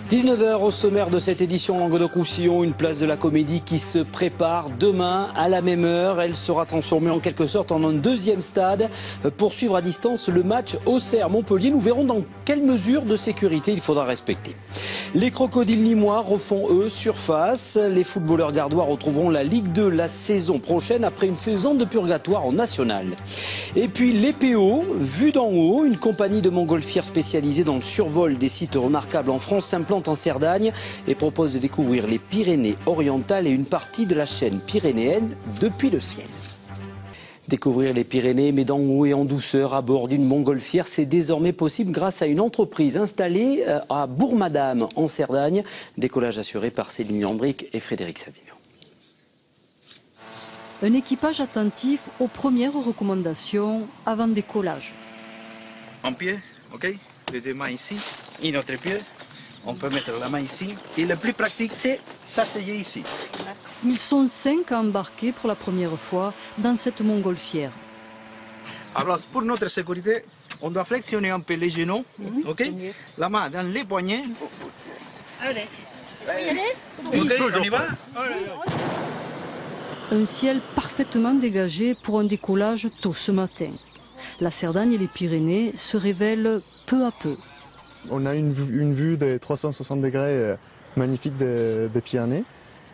19h au sommaire de cette édition Languedoc-Roussillon, une place de la Comédie qui se prépare demain à la même heure. Elle sera transformée en quelque sorte en un deuxième stade pour suivre à distance le match Auxerre-Montpellier. Nous verrons dans quelle mesure de sécurité il faudra respecter. Les crocodiles nîmois refont eux surface. Les footballeurs gardois retrouveront la Ligue 2 la saison prochaine après une saison de purgatoire en national. Et puis les PO, vue d'en haut, une compagnie de montgolfières spécialisée dans le survol des sites remarquables en France s'implante en Cerdagne et propose de découvrir les Pyrénées orientales et une partie de la chaîne pyrénéenne depuis le ciel. Découvrir les Pyrénées, mais d'en haut et en douceur, à bord d'une montgolfière, c'est désormais possible grâce à une entreprise installée à Bourg-Madame, en Cerdagne. Décollage assuré par Céline Landric et Frédéric Savigno. Un équipage attentif aux premières recommandations avant décollage. En pied, ok, les deux mains ici, et notre pied. On peut mettre la main ici. Et le plus pratique, c'est s'asseoir ici. Ils sont 5 à embarquer pour la première fois dans cette montgolfière. Alors, pour notre sécurité, on doit flexionner un peu les genoux, ok? La main dans les poignets. Allez. Ok, on y va? Un ciel parfaitement dégagé pour un décollage tôt ce matin. La Cerdagne et les Pyrénées se révèlent peu à peu. On a une vue des 360 degrés magnifique des Pyrénées.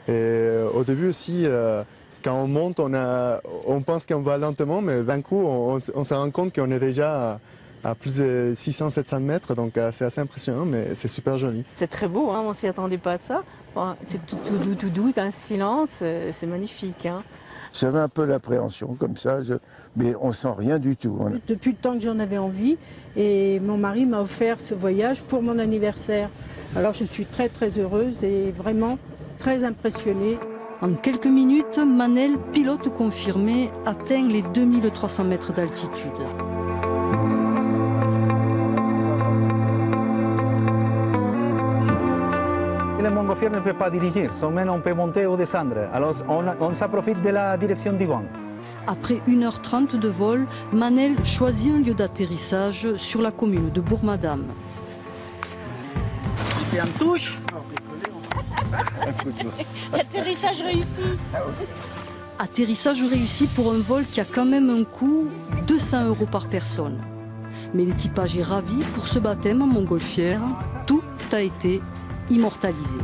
Et au début aussi, quand on monte, on pense qu'on va lentement, mais d'un coup, on se rend compte qu'on est déjà à plus de 600-700 mètres, donc c'est assez impressionnant, mais c'est super joli. C'est très beau, hein, on ne s'y attendait pas à ça. Bon, c'est tout doux, un silence, c'est magnifique. Hein. J'avais un peu l'appréhension comme ça, mais on sent rien du tout. Depuis le temps que j'en avais envie, et mon mari m'a offert ce voyage pour mon anniversaire. Alors je suis très très heureuse et vraiment très impressionnée. En quelques minutes, Manel, pilote confirmé, atteint les 2300 mètres d'altitude. Le montgolfière ne peut pas diriger, seulement on peut monter ou descendre. Alors on s'approfite de la direction du vent. Après 1h30 de vol, Manel choisit un lieu d'atterrissage sur la commune de Bourg-Madame. Et en touche. L'atterrissage réussi. Atterrissage réussi pour un vol qui a quand même un coût de 200 € par personne. Mais l'équipage est ravi pour ce baptême en montgolfière. Tout a été immortalisé.